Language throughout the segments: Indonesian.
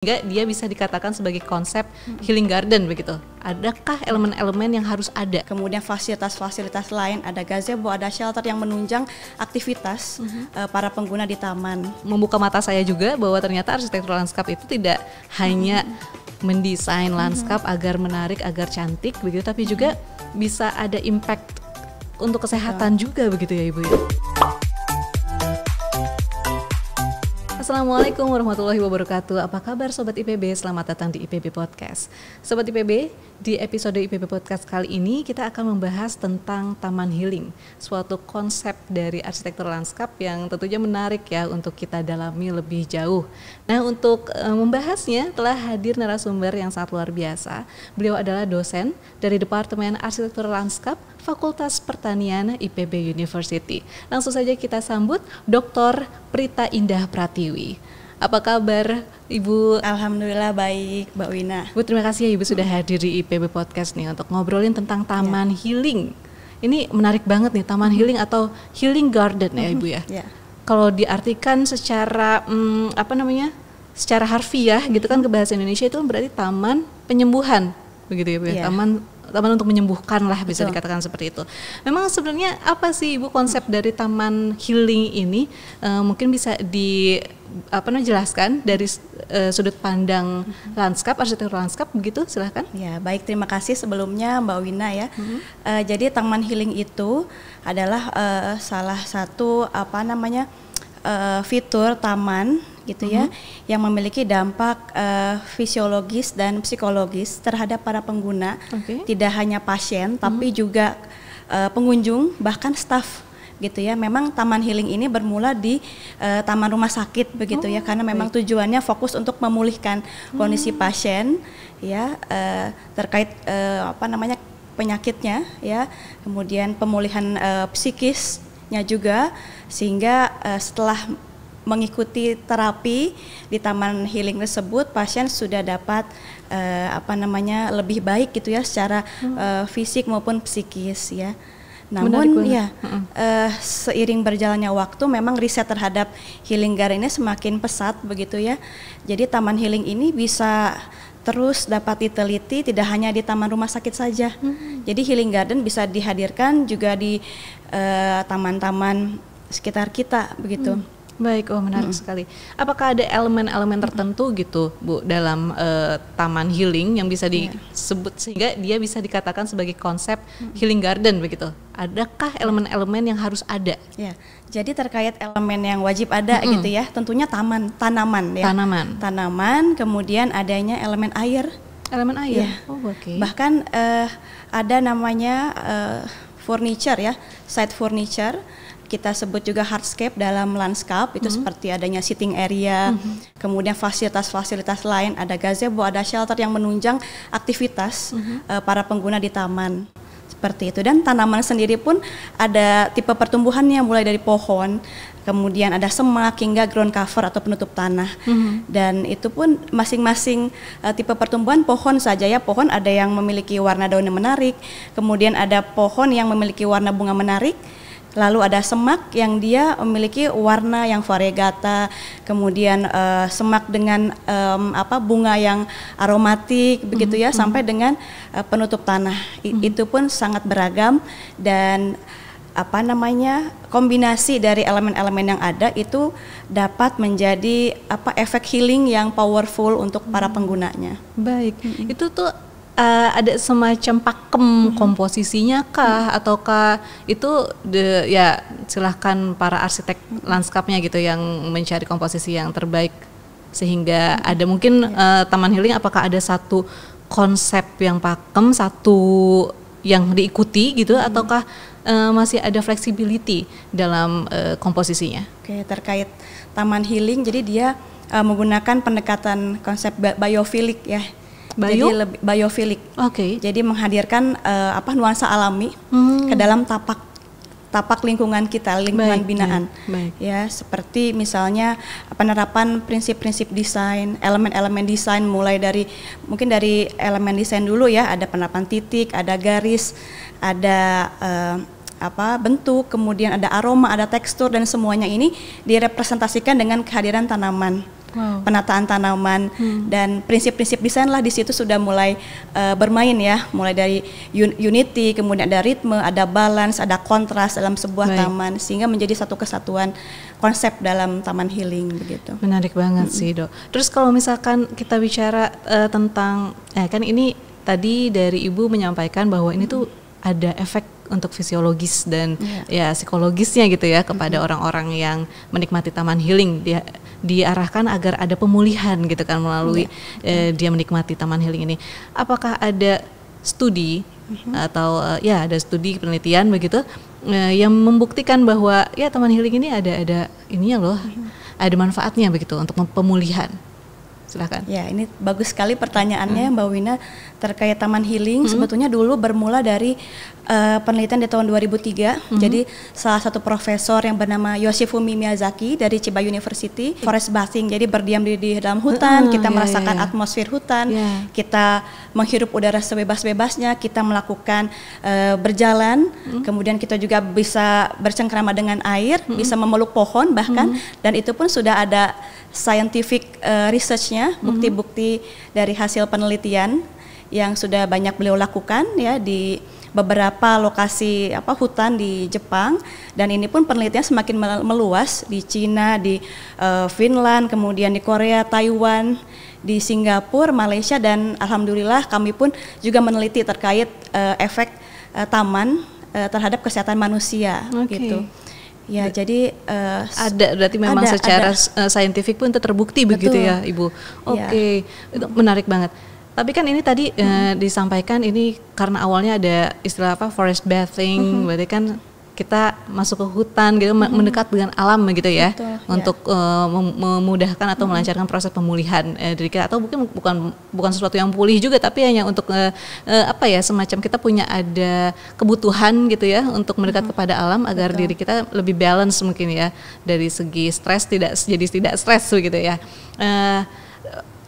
Sehingga dia bisa dikatakan sebagai konsep healing garden begitu. Adakah elemen-elemen yang harus ada? Kemudian fasilitas-fasilitas lain, ada gazebo, ada shelter yang menunjang aktivitas para pengguna di taman. Membuka mata saya juga bahwa ternyata arsitektur lanskap itu tidak hanya mendesain lanskap agar menarik, agar cantik begitu, tapi juga bisa ada impact untuk kesehatan juga begitu ya Ibu ya. Assalamualaikum warahmatullahi wabarakatuh. Apa kabar Sobat IPB? Selamat datang di IPB Podcast. Sobat IPB, di episode IPB Podcast kali ini kita akan membahas tentang Taman Healing, suatu konsep dari arsitektur lanskap yang tentunya menarik ya untuk kita dalami lebih jauh. Nah, untuk membahasnya telah hadir narasumber yang sangat luar biasa. Beliau adalah dosen dari Departemen Arsitektur Lanskap Fakultas Pertanian IPB University. Langsung saja kita sambut Dr. Prita Indah Pratiwi. Apa kabar Ibu? Alhamdulillah baik, Mbak Wina. Bu, terima kasih ya Ibu sudah hadir di IPB Podcast nih untuk ngobrolin tentang Taman Healing. Ini menarik banget nih, Taman Healing atau Healing Garden ya Ibu ya. Kalau diartikan secara secara harfiah gitu kan ke bahasa Indonesia itu berarti taman penyembuhan begitu ya Bu ya. Taman untuk menyembuhkan lah bisa dikatakan seperti itu. Memang sebenarnya apa sih Ibu konsep dari Taman Healing ini? Mungkin bisa dijelaskan dari sudut pandang lanskap, arsitektur lanskap begitu, silahkan. Ya, baik, terima kasih sebelumnya Mbak Wina ya. Jadi Taman Healing itu adalah salah satu fitur taman gitu ya, yang memiliki dampak fisiologis dan psikologis terhadap para pengguna, tidak hanya pasien tapi juga pengunjung bahkan staf gitu ya. Memang Taman Healing ini bermula di taman rumah sakit begitu ya, karena memang tujuannya fokus untuk memulihkan kondisi pasien ya, terkait penyakitnya ya, kemudian pemulihan psikisnya juga, sehingga setelah mengikuti terapi di Taman Healing tersebut, pasien sudah dapat lebih baik gitu ya secara fisik maupun psikis ya. Namun seiring berjalannya waktu memang riset terhadap healing garden ini semakin pesat begitu ya. Jadi Taman Healing ini bisa terus dapat diteliti tidak hanya di taman rumah sakit saja. Jadi healing garden bisa dihadirkan juga di taman-taman sekitar kita begitu. Baik, menarik sekali. Apakah ada elemen-elemen tertentu gitu Bu dalam Taman Healing yang bisa disebut sehingga dia bisa dikatakan sebagai konsep healing garden begitu? Adakah elemen-elemen yang harus ada? Ya, jadi terkait elemen yang wajib ada gitu ya, tentunya tanaman ya. Tanaman, kemudian adanya elemen air. Elemen air. Ya. Bahkan ada namanya furniture ya, site furniture. Kita sebut juga hardscape dalam lanskap, itu seperti adanya sitting area, kemudian fasilitas-fasilitas lain, ada gazebo, ada shelter yang menunjang aktivitas para pengguna di taman. Seperti itu. Dan tanaman sendiri pun ada tipe pertumbuhannya, mulai dari pohon, kemudian ada semak hingga ground cover atau penutup tanah. Dan itu pun masing-masing tipe pertumbuhan pohon saja ya. Pohon ada yang memiliki warna daun yang menarik, kemudian ada pohon yang memiliki warna bunga menarik, lalu ada semak yang dia memiliki warna yang variegata, kemudian semak dengan bunga yang aromatik begitu ya, sampai dengan penutup tanah. Itu pun sangat beragam, dan kombinasi dari elemen-elemen yang ada itu dapat menjadi efek healing yang powerful untuk para penggunanya. Baik, itu tuh ada semacam pakem komposisinya kah, ataukah itu silahkan para arsitek lanskapnya gitu yang mencari komposisi yang terbaik sehingga ada mungkin Taman Healing, apakah ada satu konsep yang pakem, satu yang diikuti gitu, ataukah masih ada flexibility dalam komposisinya? Oke, terkait Taman Healing, jadi dia menggunakan pendekatan konsep biofilik ya. Jadi lebih biofilik. Jadi menghadirkan nuansa alami ke dalam tapak lingkungan kita, lingkungan binaan. Ya, seperti misalnya penerapan prinsip-prinsip desain, elemen-elemen desain, mulai dari elemen desain dulu ya, ada penerapan titik, ada garis, ada bentuk, kemudian ada aroma, ada tekstur, dan semuanya ini direpresentasikan dengan kehadiran tanaman. penataan tanaman dan prinsip-prinsip desain lah di situ sudah mulai bermain ya, mulai dari unity, kemudian ada ritme, ada balance, ada kontras dalam sebuah taman sehingga menjadi satu kesatuan konsep dalam taman healing begitu. Menarik banget sih, Dok. Terus kalau misalkan kita bicara tentang kan ini tadi dari Ibu menyampaikan bahwa ini tuh ada efek untuk fisiologis dan ya psikologisnya gitu ya kepada orang-orang yang menikmati taman healing. Dia diarahkan agar ada pemulihan gitu kan melalui dia menikmati taman healing ini. Apakah ada studi atau ada studi penelitian begitu yang membuktikan bahwa ya taman healing ini ada ininya loh, ada manfaatnya begitu untuk pemulihan? Silakan. Ya, ini bagus sekali pertanyaannya Mbak Wina terkait taman healing. Sebetulnya dulu bermula dari penelitian di tahun 2003. Jadi salah satu profesor yang bernama Yoshifumi Miyazaki dari Chiba University, forest bathing. Jadi berdiam diri di dalam hutan, kita merasakan atmosfer hutan, kita menghirup udara sebebas-bebasnya, kita melakukan berjalan, kemudian kita juga bisa bercengkrama dengan air, bisa memeluk pohon bahkan, dan itu pun sudah ada scientific research-nya, bukti-bukti dari hasil penelitian yang sudah banyak beliau lakukan ya di beberapa lokasi hutan di Jepang, dan ini pun penelitian semakin meluas di Cina, di Finland, kemudian di Korea, Taiwan, di Singapura, Malaysia, dan alhamdulillah kami pun juga meneliti terkait efek taman terhadap kesehatan manusia gitu. Ya, jadi ada berarti memang secara saintifik pun itu terbukti begitu ya, Ibu. Oke. Itu menarik banget. Tapi kan ini tadi disampaikan ini karena awalnya ada istilah forest bathing, berarti kan kita masuk ke hutan gitu, mendekat dengan alam gitu ya. Betul, untuk memudahkan atau melancarkan proses pemulihan diri kita, atau mungkin bukan sesuatu yang pulih juga, tapi hanya untuk semacam kita punya ada kebutuhan gitu ya untuk mendekat kepada alam agar diri kita lebih balance mungkin ya, dari segi stres tidak stres begitu ya.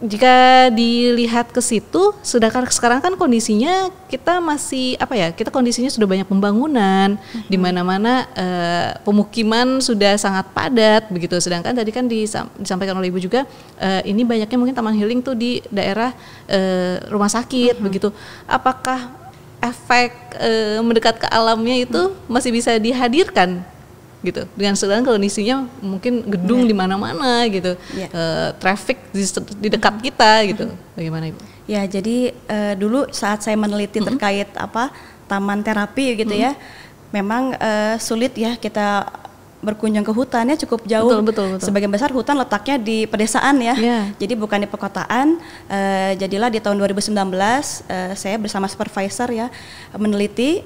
Jika dilihat ke situ, sedangkan sekarang kan kondisinya kita masih kita kondisinya sudah banyak pembangunan, di mana-mana pemukiman sudah sangat padat begitu. Sedangkan tadi kan disampaikan oleh Ibu juga, ini banyaknya mungkin taman healing tuh di daerah rumah sakit begitu. Apakah efek mendekat ke alamnya itu masih bisa dihadirkan gitu dengan sedang kondisinya mungkin gedung di mana-mana gitu, traffic di dekat kita gitu? Bagaimana Ibu? Ya, jadi dulu saat saya meneliti terkait taman terapi gitu ya, memang sulit ya kita berkunjung ke hutannya cukup jauh. Betul. Sebagian besar hutan letaknya di pedesaan ya, jadi bukan di perkotaan. Jadilah di tahun 2019 saya bersama supervisor ya meneliti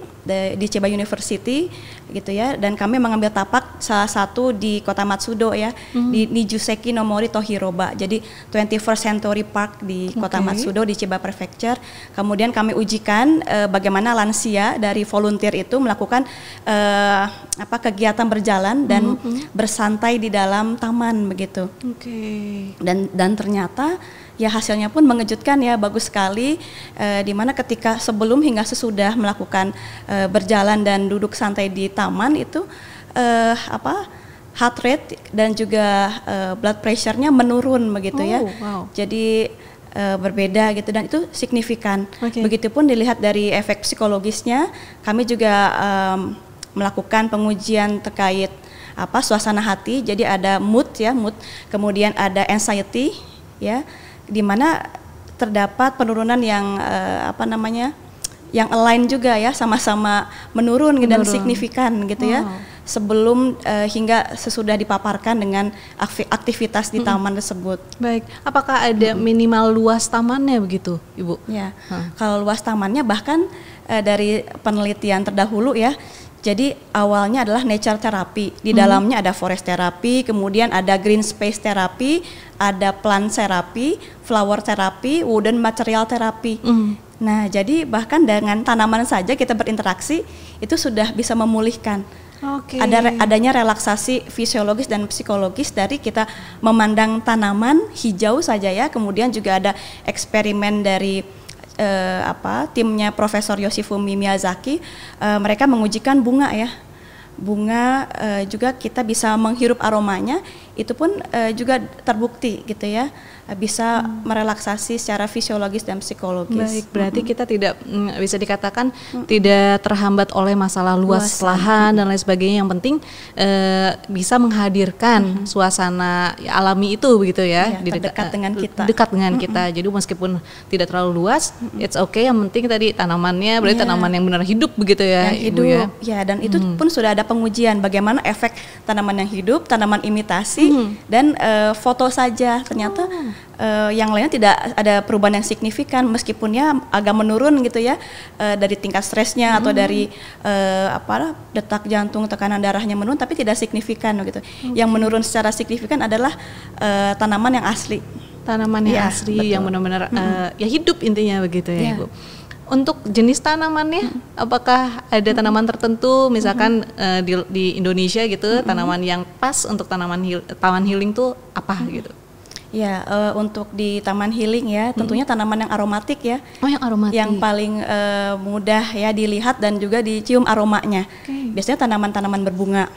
di Chiba University gitu ya, dan kami mengambil tapak salah satu di kota Matsudo ya, di Nijuseki no Mori Tohiroba, jadi 21st Century Park di kota Matsudo di Chiba Prefecture. Kemudian kami ujikan bagaimana lansia dari volunteer itu melakukan kegiatan berjalan dan bersantai di dalam taman begitu. Dan ternyata ya hasilnya pun mengejutkan ya, bagus sekali, di mana ketika sebelum hingga sesudah melakukan berjalan dan duduk santai di taman itu heart rate dan juga blood pressure-nya menurun begitu ya. Jadi berbeda gitu, dan itu signifikan. Begitupun dilihat dari efek psikologisnya, kami juga melakukan pengujian terkait suasana hati. Jadi ada mood, kemudian ada anxiety ya, di mana terdapat penurunan yang yang align juga ya, sama-sama menurun dan signifikan gitu ya, sebelum hingga sesudah dipaparkan dengan aktivitas di taman tersebut. Baik, apakah ada minimal luas tamannya begitu, Ibu? Ya, kalau luas tamannya bahkan dari penelitian terdahulu ya, jadi awalnya adalah nature therapy, di dalamnya ada forest therapy, kemudian ada green space therapy, ada plant therapy, flower therapy, wooden material therapy. Nah, jadi bahkan dengan tanaman saja kita berinteraksi itu sudah bisa memulihkan. Adanya relaksasi fisiologis dan psikologis dari kita memandang tanaman hijau saja ya. Kemudian juga ada eksperimen dari timnya Profesor Yoshifumi Miyazaki, mereka mengujikan bunga ya. Bunga juga kita bisa menghirup aromanya, itu pun juga terbukti gitu ya, bisa merelaksasi secara fisiologis dan psikologis. Baik, berarti kita tidak bisa dikatakan tidak terhambat oleh masalah luas lahan dan lain sebagainya. Yang penting bisa menghadirkan suasana alami itu begitu ya, terdekat dengan kita. Dekat dengan kita. Jadi meskipun tidak terlalu luas, it's okay. Yang penting tadi tanamannya berarti tanaman yang benar hidup begitu ya, yang Ibu hidup. Ya, dan itu pun sudah ada pengujian bagaimana efek tanaman yang hidup, tanaman imitasi dan foto saja ternyata yang lainnya tidak ada perubahan yang signifikan meskipun ya agak menurun gitu ya, dari tingkat stresnya atau dari detak jantung, tekanan darahnya menurun, tapi tidak signifikan gitu. Yang menurun secara signifikan adalah tanaman yang asli. Tanaman yang asli, betul. Yang benar-benar ya hidup intinya begitu ya, Ibu. Untuk jenis tanamannya, apakah ada tanaman tertentu, misalkan di Indonesia gitu, tanaman yang pas untuk taman healing tuh apa gitu? Ya, untuk di taman healing ya, tentunya tanaman yang aromatik ya. Oh, yang aromatik. Yang paling mudah ya dilihat dan juga dicium aromanya. Biasanya tanaman-tanaman berbunga.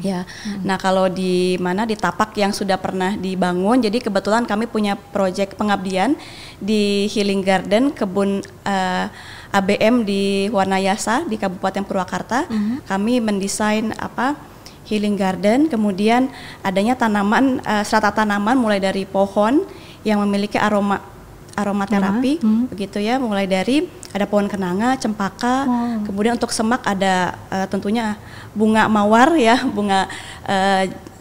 Ya. Nah, kalau di tapak yang sudah pernah dibangun, jadi kebetulan kami punya proyek pengabdian di Healing Garden kebun ABM di Wanayasa di Kabupaten Purwakarta. Kami mendesain Healing Garden, kemudian adanya tanaman, serata tanaman mulai dari pohon yang memiliki aromaterapi, begitu ya, mulai dari ada pohon kenanga, cempaka, kemudian untuk semak ada tentunya bunga mawar ya, bunga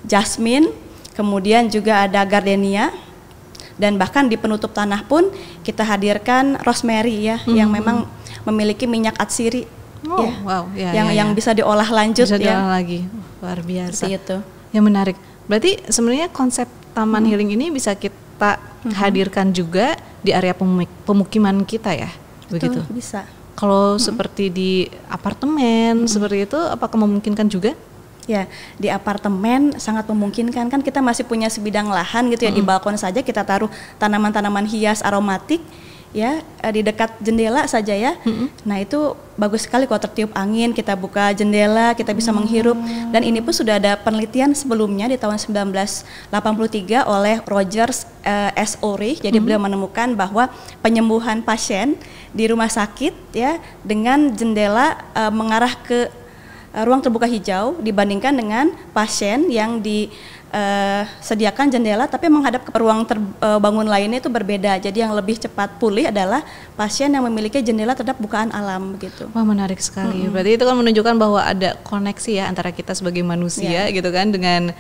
jasmine, kemudian juga ada gardenia, dan bahkan di penutup tanah pun kita hadirkan rosemary ya, yang memang memiliki minyak atsiri. Yang bisa diolah lanjut, bisa diolah lagi. Luar biasa. Itu. Yang menarik. Berarti sebenarnya konsep taman healing ini bisa kita hadirkan juga di area pemukiman kita ya, begitu. Bisa. Kalau seperti di apartemen seperti itu, apakah memungkinkan juga? Ya, di apartemen sangat memungkinkan, kan kita masih punya sebidang lahan gitu ya, di balkon saja kita taruh tanaman-tanaman hias aromatik ya, di dekat jendela saja ya. Nah, itu bagus sekali kalau tertiup angin, kita buka jendela, kita bisa menghirup. Dan ini pun sudah ada penelitian sebelumnya di tahun 1983 oleh Rogers S. Ulrich. Jadi beliau menemukan bahwa penyembuhan pasien di rumah sakit ya dengan jendela mengarah ke ruang terbuka hijau dibandingkan dengan pasien yang disediakan jendela tapi menghadap ke ruang terbangun lainnya itu berbeda. Jadi yang lebih cepat pulih adalah pasien yang memiliki jendela terhadap bukaan alam begitu. Wah, menarik sekali. Berarti itu kan menunjukkan bahwa ada koneksi ya antara kita sebagai manusia gitu kan dengan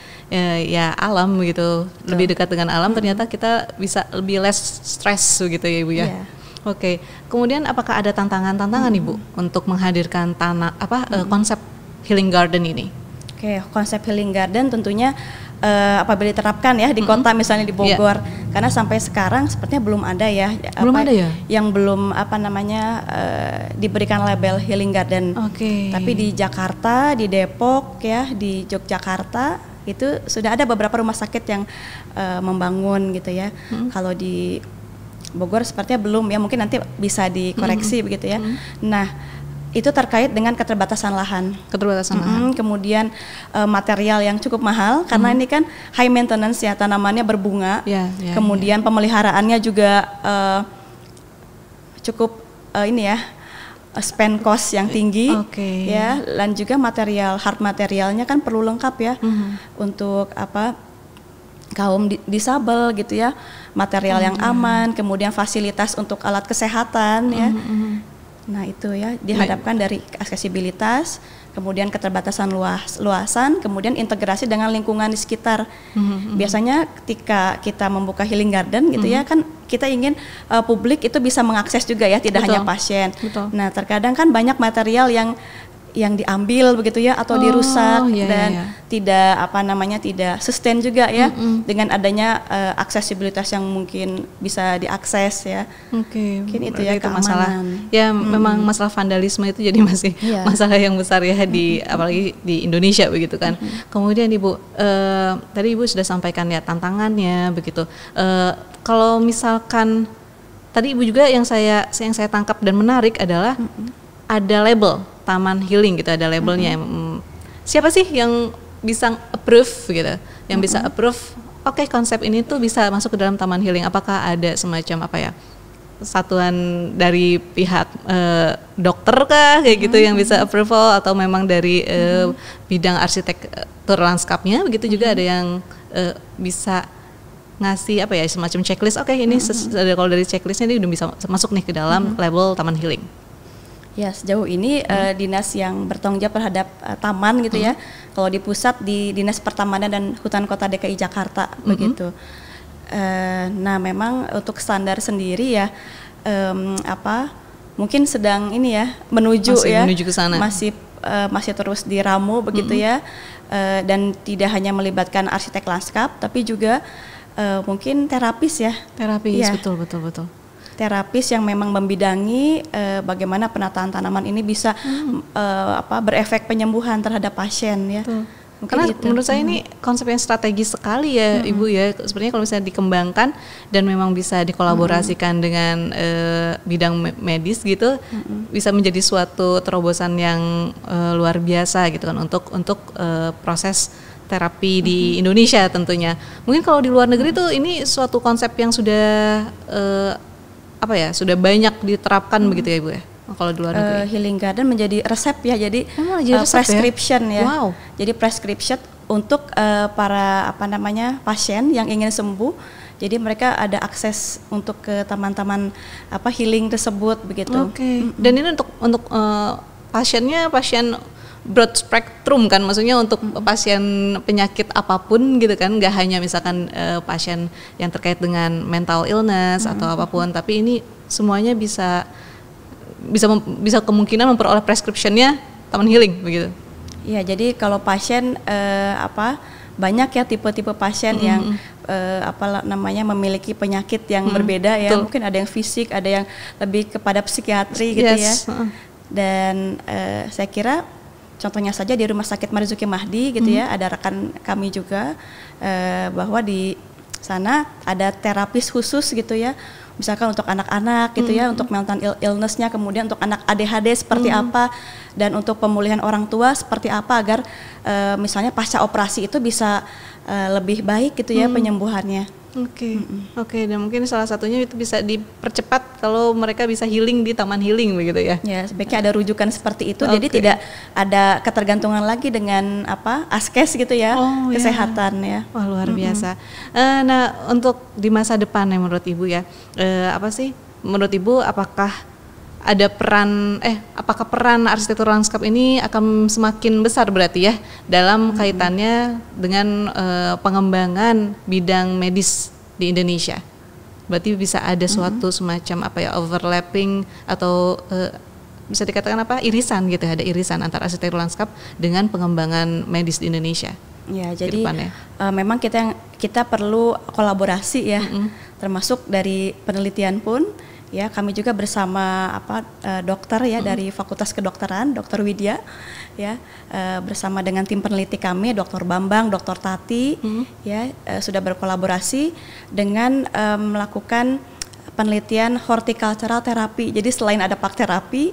ya alam gitu. Betul. Lebih dekat dengan alam, ternyata kita bisa lebih less stress gitu ya, Ibu ya. Oke. Kemudian apakah ada tantangan-tantangan Ibu untuk menghadirkan konsep Healing Garden ini? Oke, konsep Healing Garden tentunya apabila diterapkan ya di kota misalnya di Bogor, karena sampai sekarang sepertinya belum ada ya, yang belum diberikan label Healing Garden. Tapi di Jakarta, di Depok ya, di Yogyakarta itu sudah ada beberapa rumah sakit yang membangun gitu ya. Kalau di Bogor sepertinya belum ya, mungkin nanti bisa dikoreksi begitu ya. Nah, itu terkait dengan keterbatasan lahan. Kemudian material yang cukup mahal karena ini kan high maintenance ya, tanamannya berbunga. Kemudian pemeliharaannya juga cukup spend cost yang tinggi ya, dan juga hard materialnya kan perlu lengkap ya untuk kaum disabel gitu ya, material yang aman, kemudian fasilitas untuk alat kesehatan ya. Nah, itu ya dihadapkan dari aksesibilitas, kemudian keterbatasan luasan, kemudian integrasi dengan lingkungan di sekitar. Biasanya ketika kita membuka Healing Garden gitu ya, kan kita ingin publik itu bisa mengakses juga ya, tidak hanya pasien. Nah, terkadang kan banyak material yang diambil begitu ya, atau dirusak dan tidak sustain juga ya, dengan adanya aksesibilitas yang mungkin bisa diakses ya. Mungkin itu ya, itu masalah ya, memang masalah vandalisme itu jadi masih masalah yang besar ya di apalagi di Indonesia begitu kan. Kemudian Ibu, tadi Ibu sudah sampaikan ya tantangannya begitu. Kalau misalkan tadi Ibu juga yang saya tangkap dan menarik adalah ada label Taman Healing gitu, ada labelnya. Siapa sih yang bisa approve gitu? yang bisa approve. Oke, konsep ini tuh bisa masuk ke dalam taman healing. Apakah ada semacam apa ya? Satuan dari pihak dokter kah kayak gitu yang bisa approval, atau memang dari bidang arsitektur lanskapnya begitu juga ada yang bisa ngasih apa ya semacam checklist. Oke, ini kalau dari checklistnya ini udah bisa masuk nih ke dalam label taman healing. Ya, sejauh ini dinas yang bertanggung jawab terhadap taman gitu ya. Kalau di pusat di Dinas Pertamanan dan Hutan Kota DKI Jakarta begitu. Nah, memang untuk standar sendiri ya mungkin sedang ini ya menuju ke sana. Masih terus diramu begitu ya. Dan tidak hanya melibatkan arsitek lanskap tapi juga mungkin terapis ya. Terapis, ya. betul. Terapis yang memang membidangi bagaimana penataan tanaman ini bisa berefek penyembuhan terhadap pasien ya. Karena gitu. Menurut saya ini konsep yang strategis sekali ya Ibu ya. Sebenarnya kalau misalnya dikembangkan dan memang bisa dikolaborasikan dengan bidang medis gitu, bisa menjadi suatu terobosan yang luar biasa gitu kan untuk proses terapi di Indonesia tentunya. Mungkin kalau di luar negeri tuh ini suatu konsep yang sudah sudah banyak diterapkan begitu ya Ibu ya. Kalau di luar negeri Healing Garden menjadi resep ya, jadi resep prescription ya. Wow. Jadi prescription untuk para pasien yang ingin sembuh. Jadi mereka ada akses untuk ke taman-taman healing tersebut begitu. Oke. Dan ini untuk pasien broad spectrum kan, maksudnya untuk pasien penyakit apapun gitu kan, nggak hanya misalkan pasien yang terkait dengan mental illness atau apapun, tapi ini semuanya bisa kemungkinan memperoleh prescriptionnya taman healing begitu. Iya, jadi kalau pasien banyak ya tipe-tipe pasien yang memiliki penyakit yang berbeda ya. Betul. Mungkin ada yang fisik, ada yang lebih kepada psikiatri gitu ya. Dan saya kira contohnya saja di Rumah Sakit Marzuki Mahdi gitu ya, ada rekan kami juga bahwa di sana ada terapis khusus gitu ya. Misalkan untuk anak-anak gitu ya, untuk mental illness-nya, kemudian untuk anak ADHD seperti apa, dan untuk pemulihan orang tua seperti apa agar misalnya pasca operasi itu bisa lebih baik gitu ya penyembuhannya. Oke, dan mungkin salah satunya itu bisa dipercepat kalau mereka bisa healing di taman healing begitu ya. Ya, sebaiknya ada rujukan seperti itu, jadi tidak ada ketergantungan lagi dengan askes gitu ya, kesehatan ya. Wah, luar biasa. Nah, untuk di masa depan ya menurut Ibu ya, menurut Ibu apakah peran arsitektur lanskap ini akan semakin besar berarti ya dalam kaitannya dengan pengembangan bidang medis di Indonesia? Berarti bisa ada suatu semacam overlapping atau bisa dikatakan irisan gitu, ada irisan antara arsitektur lanskap dengan pengembangan medis di Indonesia. Ya, jadi memang kita perlu kolaborasi ya, termasuk dari penelitian pun. Ya, kami juga bersama dokter ya dari Fakultas Kedokteran, Dr. Widya ya, bersama dengan tim peneliti kami, Dr. Bambang, Dr. Tati ya, sudah berkolaborasi dengan melakukan penelitian horticultural therapy. Jadi selain ada park terapi,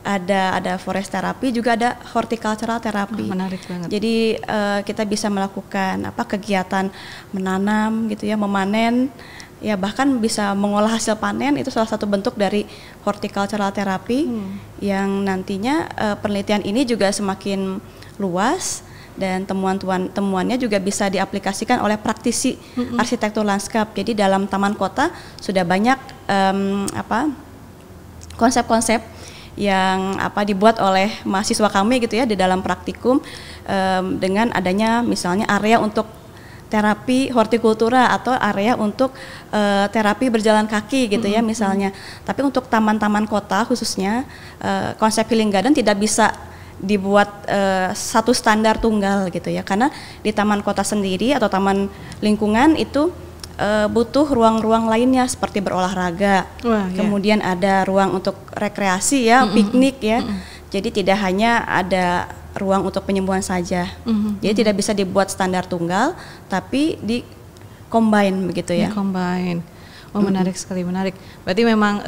ada forest terapi, juga ada horticultural terapi. Menarik banget. Jadi kita bisa melakukan kegiatan menanam gitu ya, memanen. Ya, bahkan bisa mengolah hasil panen, itu salah satu bentuk dari horticultural therapy yang nantinya penelitian ini juga semakin luas dan temuannya juga bisa diaplikasikan oleh praktisi arsitektur lanskap. Jadi dalam taman kota sudah banyak konsep-konsep yang dibuat oleh mahasiswa kami gitu ya di dalam praktikum, dengan adanya misalnya area untuk terapi hortikultura atau area untuk terapi berjalan kaki gitu ya misalnya. Tapi untuk taman-taman kota khususnya konsep healing garden tidak bisa dibuat satu standar tunggal gitu ya, karena di taman kota sendiri atau taman lingkungan itu butuh ruang-ruang lainnya seperti berolahraga. Kemudian ada ruang untuk rekreasi ya, piknik ya. Jadi tidak hanya ada ruang untuk penyembuhan saja. Jadi tidak bisa dibuat standar tunggal, tapi di-combine begitu ya. Di-combine. Oh, menarik sekali, menarik. Berarti memang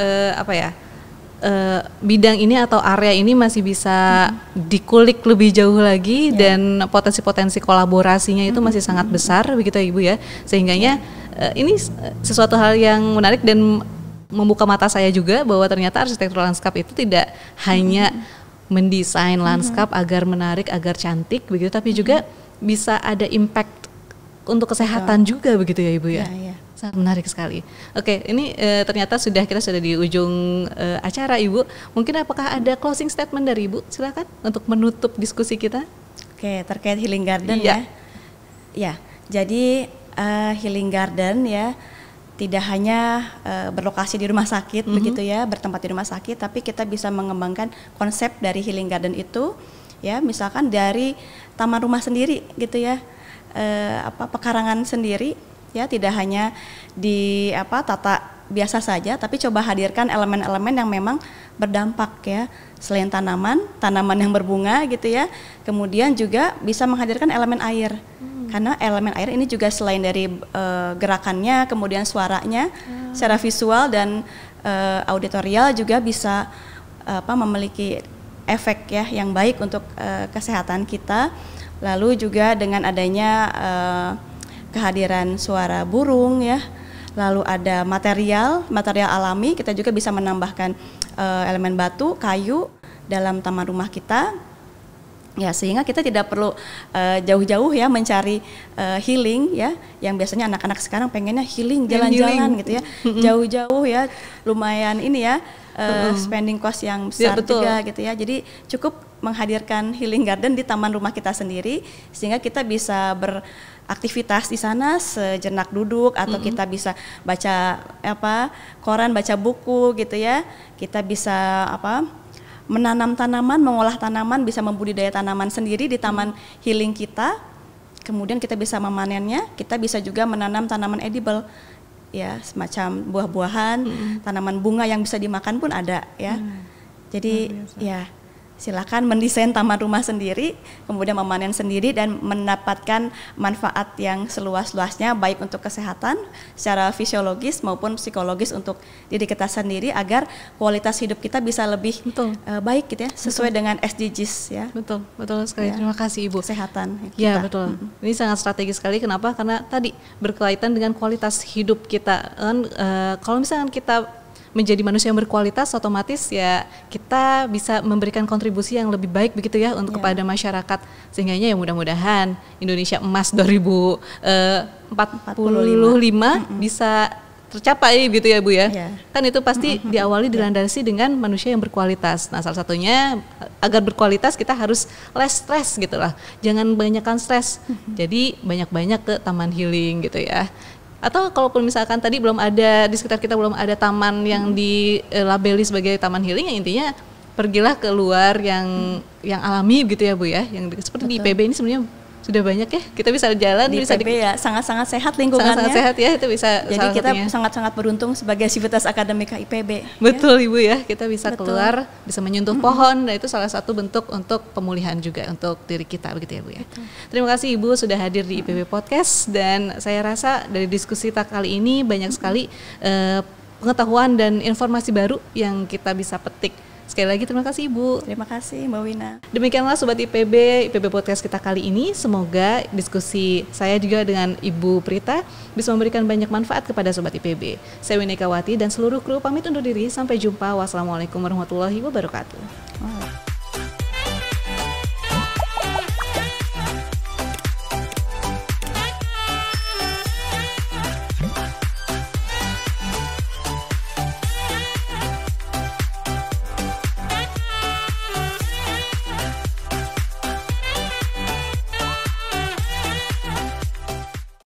bidang ini atau area ini masih bisa dikulik lebih jauh lagi dan potensi-potensi kolaborasinya itu masih sangat besar begitu ya Ibu ya, sehingganya ini sesuatu hal yang menarik dan membuka mata saya juga bahwa ternyata arsitektur lanskap itu tidak hanya mendesain lanskap agar menarik, agar cantik begitu, tapi juga bisa ada impact untuk kesehatan juga begitu ya Ibu ya. Sangat menarik sekali. Oke, ini ternyata kita sudah di ujung acara Ibu. Mungkin apakah ada closing statement dari Ibu? Silakan untuk menutup diskusi kita. Oke, terkait Healing Garden ya. Ya, jadi Healing Garden ya tidak hanya berlokasi di rumah sakit begitu ya, bertempat di rumah sakit, tapi kita bisa mengembangkan konsep dari Healing Garden itu ya, misalkan dari taman rumah sendiri gitu ya, pekarangan sendiri. Ya, tidak hanya di tata biasa saja, tapi coba hadirkan elemen-elemen yang memang berdampak ya, selain tanaman yang berbunga gitu ya, kemudian juga bisa menghadirkan elemen air, karena elemen air ini juga selain dari gerakannya, kemudian suaranya, secara visual dan auditorial juga bisa memiliki efek ya yang baik untuk kesehatan kita. Lalu juga dengan adanya kehadiran suara burung ya, lalu ada material alami, kita juga bisa menambahkan elemen batu, kayu dalam taman rumah kita ya, sehingga kita tidak perlu jauh-jauh ya mencari healing ya, yang biasanya anak-anak sekarang pengennya healing jalan-jalan gitu ya, jauh-jauh ya, lumayan ini ya, spending cost yang besar juga gitu ya. Jadi cukup menghadirkan Healing Garden di taman rumah kita sendiri, sehingga kita bisa beraktivitas di sana sejenak duduk, atau kita bisa baca koran, baca buku gitu ya. Kita bisa menanam tanaman, mengolah tanaman, bisa membudidaya tanaman sendiri di taman healing kita. Kemudian kita bisa memanennya, kita bisa juga menanam tanaman edible ya, semacam buah-buahan, tanaman bunga yang bisa dimakan pun ada ya. Jadi ya, silakan mendesain taman rumah sendiri, kemudian memanen sendiri dan mendapatkan manfaat yang seluas-luasnya, baik untuk kesehatan secara fisiologis maupun psikologis untuk diri kita sendiri, agar kualitas hidup kita bisa lebih baik gitu ya, sesuai dengan SDGs ya. Betul sekali. Ya. Terima kasih Ibu. Kesehatan kita. Ya betul. Ini sangat strategis sekali. Kenapa? Karena tadi berkaitan dengan kualitas hidup kita. Kalau misalkan kita menjadi manusia yang berkualitas, otomatis ya kita bisa memberikan kontribusi yang lebih baik begitu ya untuk kepada masyarakat, sehingga ya mudah-mudahan Indonesia Emas 2045 bisa tercapai gitu ya Bu ya. Kan itu pasti diawali dilandasi dengan manusia yang berkualitas. Nah, salah satunya agar berkualitas kita harus less stress gitu lah. Jangan banyakkan stres. Jadi banyak-banyak ke taman healing gitu ya. Atau kalaupun misalkan tadi belum ada, di sekitar kita belum ada taman yang dilabeli sebagai taman healing, ya intinya pergilah keluar yang alami gitu ya Bu ya, yang seperti di IPB ini sebenarnya sudah banyak ya, kita bisa jalan di bisa IPB ya, sangat-sangat sehat lingkungannya. Sangat sehat ya, itu bisa. Jadi kita sangat-sangat beruntung sebagai Sivitas Akademika IPB. Betul ya? Ibu ya, kita bisa keluar, bisa menyentuh pohon, dan itu salah satu bentuk untuk pemulihan juga untuk diri kita begitu ya Bu ya. Terima kasih Ibu sudah hadir di IPB Podcast, dan saya rasa dari diskusi kita kali ini banyak sekali pengetahuan dan informasi baru yang kita bisa petik. Sekali lagi terima kasih Ibu. Terima kasih Mbak Wina. Demikianlah Sobat IPB Podcast kita kali ini. Semoga diskusi saya juga dengan Ibu Prita bisa memberikan banyak manfaat kepada Sobat IPB. Saya Wineka Wati dan seluruh kru pamit undur diri. Sampai jumpa. Wassalamualaikum warahmatullahi wabarakatuh.